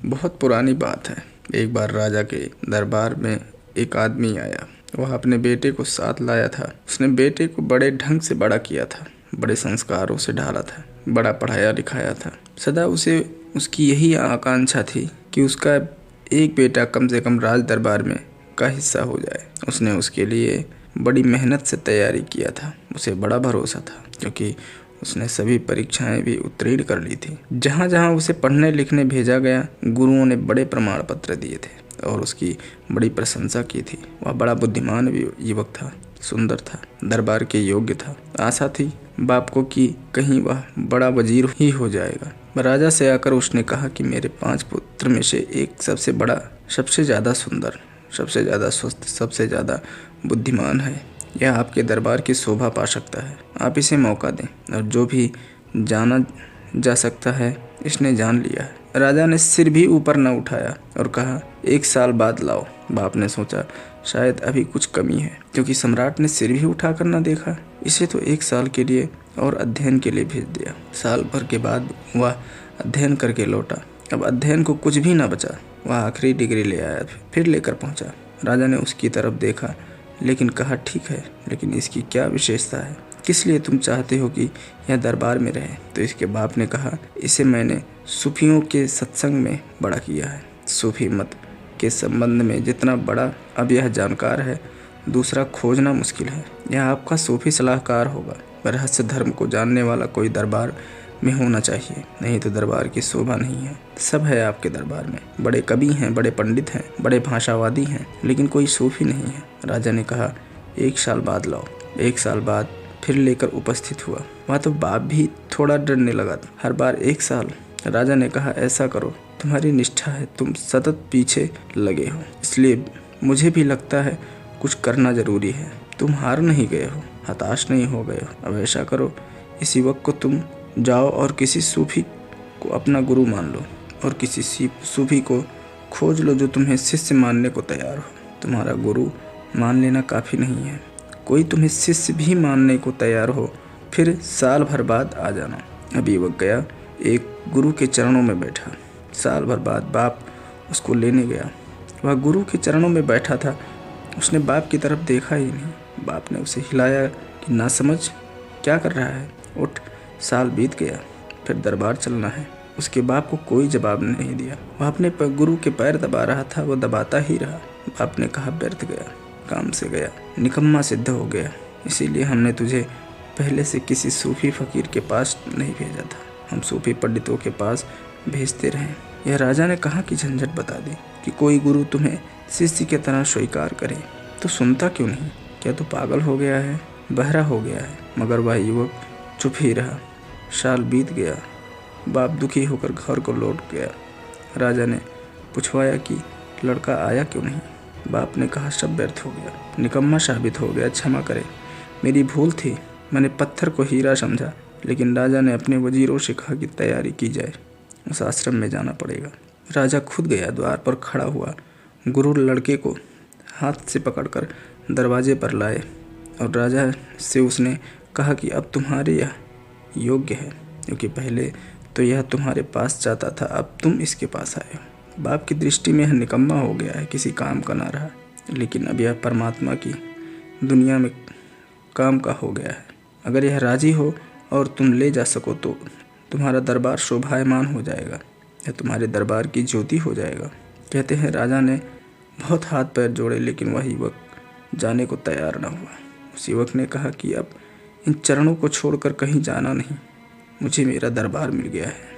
बहुत पुरानी बात है। एक बार राजा के दरबार में एक आदमी आया। वह अपने बेटे को साथ लाया था। उसने बेटे को बड़े ढंग से बड़ा किया था, बड़े संस्कारों से ढाला था, बड़ा पढ़ाया लिखाया था। सदा उसे उसकी यही आकांक्षा थी कि उसका एक बेटा कम से कम राज दरबार में का हिस्सा हो जाए। उसने उसके लिए बड़ी मेहनत से तैयारी किया था। उसे बड़ा भरोसा था क्योंकि उसने सभी परीक्षाएं भी उत्तीर्ण कर ली थी। जहाँ जहाँ उसे पढ़ने लिखने भेजा गया, गुरुओं ने बड़े प्रमाण पत्र दिए थे और उसकी बड़ी प्रशंसा की थी। वह बड़ा बुद्धिमान युवक था, सुंदर था, दरबार के योग्य था। आशा थी बाप को कि कहीं वह बड़ा वजीर ही हो जाएगा। राजा से आकर उसने कहा कि मेरे 5 पुत्र में से एक सबसे बड़ा, सबसे ज़्यादा सुंदर, सबसे ज़्यादा स्वस्थ, सबसे ज़्यादा बुद्धिमान है। यह आपके दरबार की शोभा पा सकता है। आप इसे मौका दें। और जो भी जाना जा सकता है इसने जान लिया है। राजा ने सिर भी ऊपर न उठाया और कहा 1 साल बाद लाओ। बाप ने सोचा शायद अभी कुछ कमी है, क्योंकि सम्राट ने सिर भी उठाकर न देखा। इसे तो 1 साल के लिए और अध्ययन के लिए भेज दिया। साल भर के बाद वह अध्ययन करके लौटा। अब अध्ययन को कुछ भी न बचा। वह आखिरी डिग्री ले आया, फिर लेकर पहुंचा। राजा ने उसकी तरफ देखा लेकिन कहा ठीक है, लेकिन इसकी क्या विशेषता है? किस लिए तुम चाहते हो कि यह दरबार में रहे? तो इसके बाप ने कहा इसे मैंने सूफियों के सत्संग में बड़ा किया है। सूफी मत के संबंध में जितना बड़ा अब यह जानकार है, दूसरा खोजना मुश्किल है। यह आपका सूफी सलाहकार होगा। रहस्य धर्म को जानने वाला कोई दरबार में होना चाहिए, नहीं तो दरबार की शोभा नहीं है। सब है आपके दरबार में, बड़े कवि हैं, बड़े पंडित हैं, बड़े भाषावादी हैं, लेकिन कोई सूफी नहीं है। राजा ने कहा 1 साल बाद लाओ। 1 साल बाद फिर लेकर उपस्थित हुआ। वहाँ तो बाप भी थोड़ा डरने लगा। हर बार 1 साल। राजा ने कहा ऐसा करो, तुम्हारी निष्ठा है, तुम सतत पीछे लगे हो, इसलिए मुझे भी लगता है कुछ करना जरूरी है। तुम हार नहीं गए हो, हताश नहीं हो गए हो। अब ऐसा करो, इस युवक को तुम जाओ और किसी सूफी को अपना गुरु मान लो और किसी सूफी को खोज लो जो तुम्हें शिष्य मानने को तैयार हो। तुम्हारा गुरु मान लेना काफ़ी नहीं है, कोई तुम्हें शिष्य भी मानने को तैयार हो, फिर साल भर बाद आ जाना। अब युवक गया, एक गुरु के चरणों में बैठा। साल भर बाद बाप उसको लेने गया। वह गुरु के चरणों में बैठा था। उसने बाप की तरफ देखा ही नहीं। बाप ने उसे हिलाया कि ना समझ, क्या कर रहा है, उठ। साल बीत गया, फिर दरबार चलना है। उसके बाप को कोई जवाब नहीं दिया। वह अपने गुरु के पैर दबा रहा था, वो दबाता ही रहा। बाप ने कहा व्यर्थ गया, काम से गया, निकम्मा सिद्ध हो गया। इसीलिए हमने तुझे पहले से किसी सूफी फकीर के पास नहीं भेजा था, हम सूफी पंडितों के पास भेजते रहे। यह राजा ने कहाँ की झंझट बता दी कि कोई गुरु तुम्हें शिष्य की तरह स्वीकार करे, तो सुनता क्यों नहीं? क्या तू पागल हो गया है, बहरा हो गया है? मगर वह युवक चुप ही रहा। साल बीत गया, बाप दुखी होकर घर को लौट गया। राजा ने पूछवाया कि लड़का आया क्यों नहीं? बाप ने कहा सब व्यर्थ हो गया, निकम्मा साबित हो गया, क्षमा करे, मेरी भूल थी, मैंने पत्थर को हीरा समझा। लेकिन राजा ने अपने वजीरों से कहा कि तैयारी की जाए, उस आश्रम में जाना पड़ेगा। राजा खुद गया, द्वार पर खड़ा हुआ। गुरु लड़के को हाथ से पकड़कर दरवाजे पर लाए और राजा से उसने कहा कि अब तुम्हारे यह योग्य है, क्योंकि पहले तो यह तुम्हारे पास जाता था, अब तुम इसके पास आए हो। बाप की दृष्टि में यह निकम्मा हो गया है, किसी काम का ना रहा, लेकिन अब यह परमात्मा की दुनिया में काम का हो गया है। अगर यह राजी हो और तुम ले जा सको तो तुम्हारा दरबार शोभायमान हो जाएगा, यह तुम्हारे दरबार की ज्योति हो जाएगा। कहते हैं राजा ने बहुत हाथ पैर जोड़े, लेकिन वह युवक जाने को तैयार न हुआ। उस युवक ने कहा कि अब इन चरणों को छोड़कर कहीं जाना नहीं, मुझे मेरा दरबार मिल गया है।